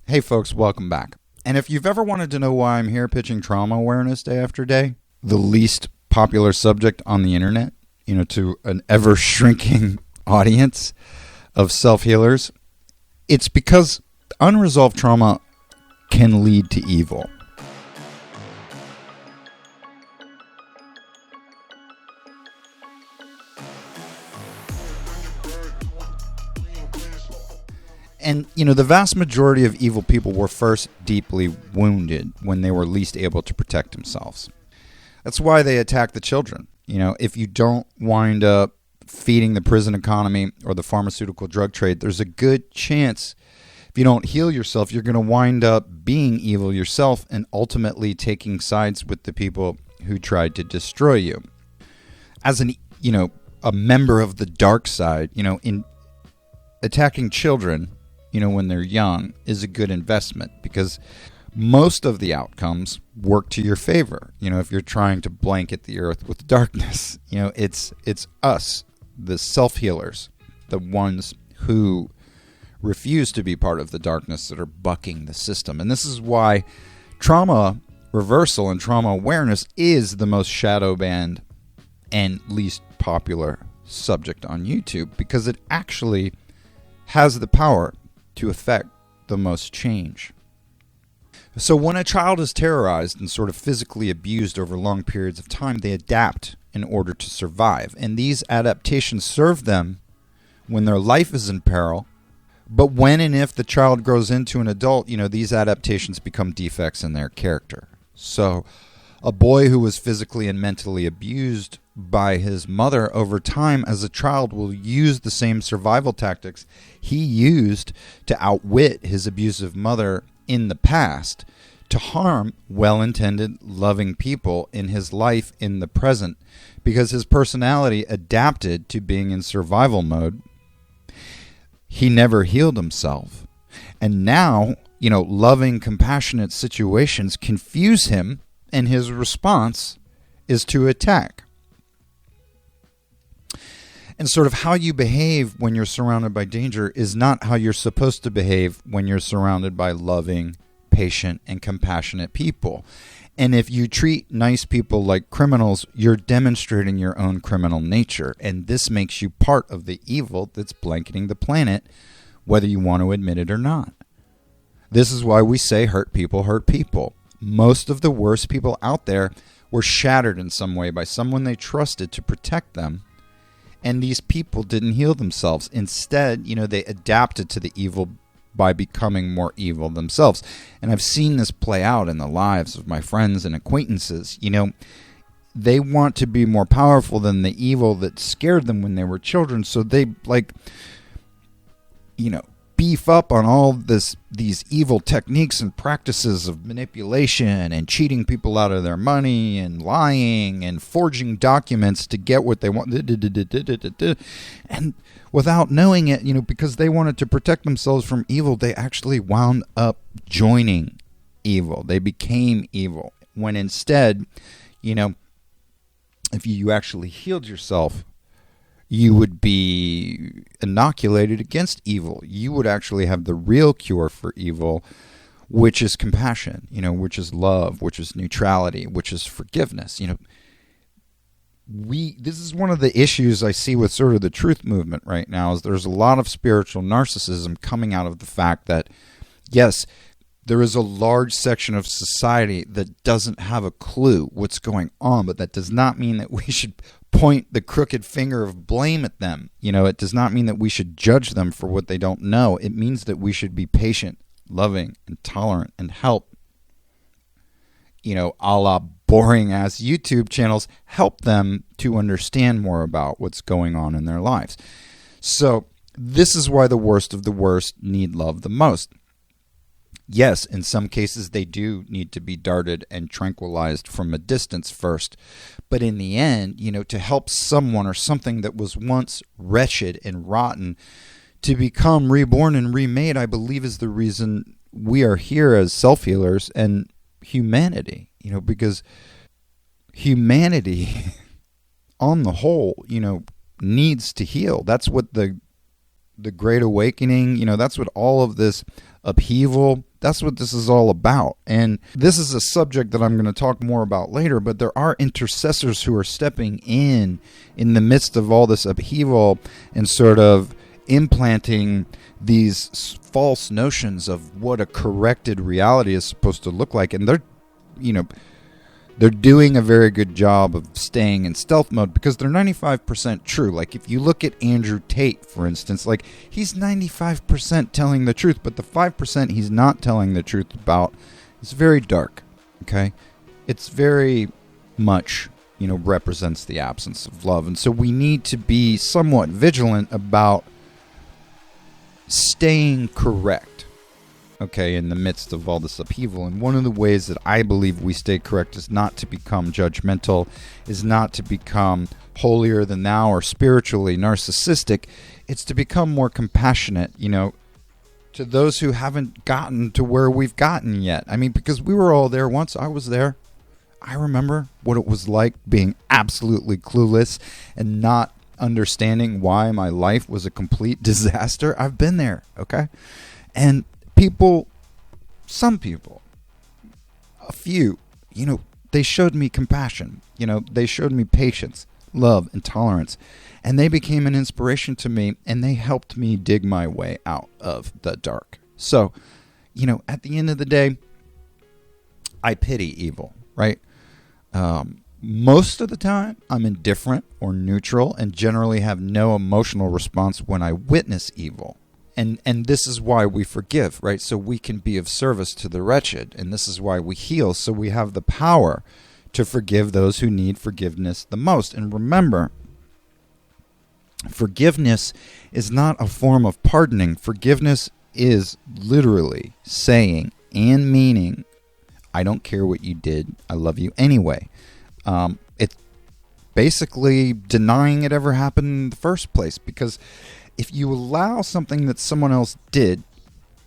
Hey folks, welcome back. And if you've ever wanted to know why I'm here pitching trauma awareness day after day, the least popular subject on the internet, to an ever-shrinking audience of self-healers, it's because unresolved trauma can lead to evil. And, the vast majority of evil people were first deeply wounded when they were least able to protect themselves. That's why they attack the children. If you don't wind up feeding the prison economy or the pharmaceutical drug trade, there's a good chance if you don't heal yourself, you're going to wind up being evil yourself and ultimately taking sides with the people who tried to destroy you. As a member of the dark side, in attacking children, when they're young is a good investment because most of the outcomes work to your favor. If you're trying to blanket the earth with darkness, it's us, the self-healers, the ones who refuse to be part of the darkness that are bucking the system. And this is why trauma reversal and trauma awareness is the most shadow banned and least popular subject on YouTube because it actually has the power to affect the most change. So when a child is terrorized and sort of physically abused over long periods of time, they adapt in order to survive. And these adaptations serve them when their life is in peril. But when and if the child grows into an adult, these adaptations become defects in their character. So a boy who was physically and mentally abused by his mother over time as a child will use the same survival tactics he used to outwit his abusive mother in the past to harm well-intended, loving people in his life in the present because his personality adapted to being in survival mode. He never healed himself. And now, loving, compassionate situations confuse him and his response is to attack. And sort of how you behave when you're surrounded by danger is not how you're supposed to behave when you're surrounded by loving, patient, and compassionate people. And if you treat nice people like criminals, you're demonstrating your own criminal nature. And this makes you part of the evil that's blanketing the planet, whether you want to admit it or not. This is why we say hurt people hurt people. Most of the worst people out there were shattered in some way by someone they trusted to protect them. And these people didn't heal themselves. Instead, they adapted to the evil by becoming more evil themselves. And I've seen this play out in the lives of my friends and acquaintances. They want to be more powerful than the evil that scared them when they were children. So they beef up on all these evil techniques and practices of manipulation and cheating people out of their money and lying and forging documents to get what they want. And without knowing it, because they wanted to protect themselves from evil, they actually wound up joining evil. They became evil. When instead, if you actually healed yourself, you would be inoculated against evil. You would actually have the real cure for evil, which is compassion, which is love, which is neutrality, which is forgiveness. This is one of the issues I see with sort of the truth movement right now is there's a lot of spiritual narcissism coming out of the fact that, yes, there is a large section of society that doesn't have a clue what's going on, but that does not mean that we should point the crooked finger of blame at them. It does not mean that we should judge them for what they don't know. It means that we should be patient, loving, and tolerant and help, a la boring-ass YouTube channels, help them to understand more about what's going on in their lives. So this is why the worst of the worst need love the most. Yes, in some cases they do need to be darted and tranquilized from a distance first. But in the end, to help someone or something that was once wretched and rotten to become reborn and remade, I believe is the reason we are here as self-healers and humanity, because humanity on the whole, needs to heal. That's what the the Great Awakening. That's what all of this upheaval, that's what this is all about. And this is a subject that I'm going to talk more about later, but there are intercessors who are stepping in the midst of all this upheaval and sort of implanting these false notions of what a corrected reality is supposed to look like. And they're doing a very good job of staying in stealth mode because they're 95% true. Like if you look at Andrew Tate, for instance, like he's 95% telling the truth, but the 5% he's not telling the truth about is very dark. Okay? It's very much, represents the absence of love. And so we need to be somewhat vigilant about staying correct, okay, in the midst of all this upheaval. And one of the ways that I believe we stay correct is not to become judgmental, is not to become holier than thou or spiritually narcissistic. It's to become more compassionate, to those who haven't gotten to where we've gotten yet. I mean, because we were all there once. I was there. I remember what it was like being absolutely clueless and not understanding why my life was a complete disaster. I've been there, okay? And some people, a few, they showed me compassion. They showed me patience, love, and tolerance. And they became an inspiration to me, and they helped me dig my way out of the dark. So, at the end of the day, I pity evil, right? Most of the time, I'm indifferent or neutral and generally have no emotional response when I witness evil. And this is why we forgive, right? So we can be of service to the wretched. And this is why we heal, so we have the power to forgive those who need forgiveness the most. And remember, forgiveness is not a form of pardoning. Forgiveness is literally saying and meaning, I don't care what you did, I love you anyway. It's basically denying it ever happened in the first place, because if you allow something that someone else did,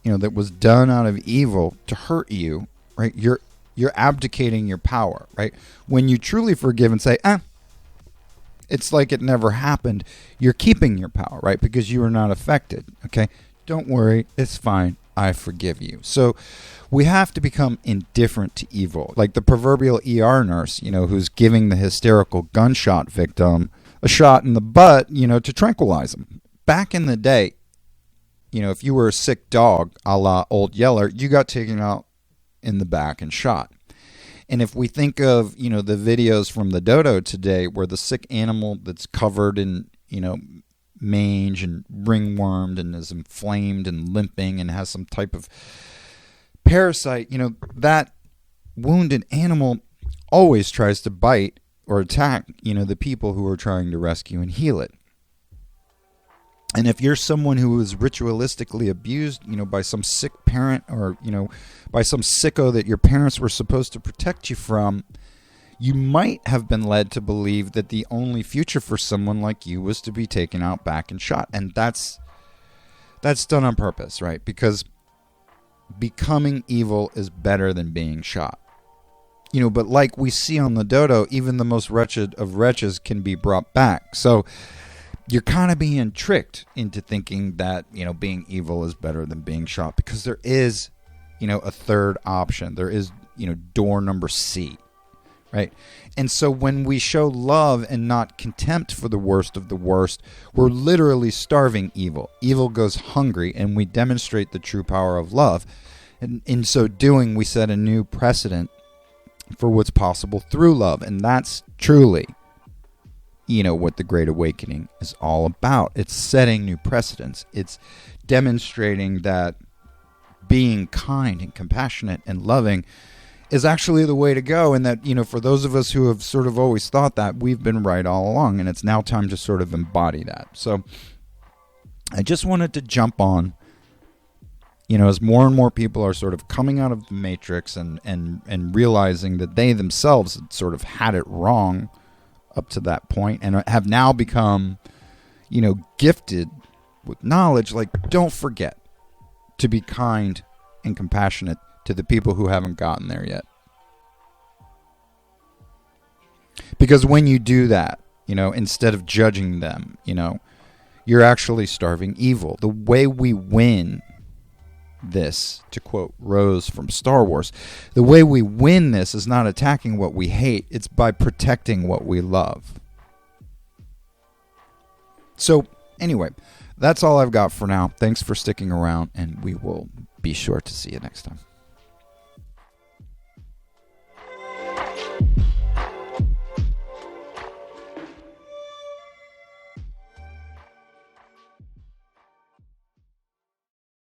that was done out of evil to hurt you, right? You're abdicating your power, right? When you truly forgive and say, it's like it never happened, you're keeping your power, right? Because you are not affected, okay? Don't worry, it's fine. I forgive you. So we have to become indifferent to evil. Like the proverbial ER nurse, who's giving the hysterical gunshot victim a shot in the butt, to tranquilize him. Back in the day, if you were a sick dog, a la Old Yeller, you got taken out in the back and shot. And if we think of, the videos from the dodo today where the sick animal that's covered in, mange and ringwormed and is inflamed and limping and has some type of parasite, that wounded animal always tries to bite or attack, the people who are trying to rescue and heal it. And if you're someone who was ritualistically abused, by some sick parent or, by some sicko that your parents were supposed to protect you from, you might have been led to believe that the only future for someone like you was to be taken out back and shot. And that's done on purpose, right? Because becoming evil is better than being shot. But like we see on the dodo, even the most wretched of wretches can be brought back. So you're kind of being tricked into thinking that, being evil is better than being shot, because there is, a third option. There is, door number C. Right? And so when we show love and not contempt for the worst of the worst, we're literally starving evil. Evil goes hungry, and we demonstrate the true power of love. And in so doing, we set a new precedent for what's possible through love. And that's truly, what the Great Awakening is all about. It's setting new precedents. It's demonstrating that being kind and compassionate and loving is actually the way to go, and that, for those of us who have sort of always thought that, we've been right all along, and it's now time to sort of embody that. So I just wanted to jump on, as more and more people are sort of coming out of the matrix and realizing that they themselves had sort of had it wrong up to that point and have now become, gifted with knowledge. Like, don't forget to be kind and compassionate to the people who haven't gotten there yet. Because when you do that, instead of judging them, you're actually starving evil. The way we win this, to quote Rose from Star Wars, the way we win this is not attacking what we hate, it's by protecting what we love. So anyway, that's all I've got for now. Thanks for sticking around, and we will be sure to see you next time.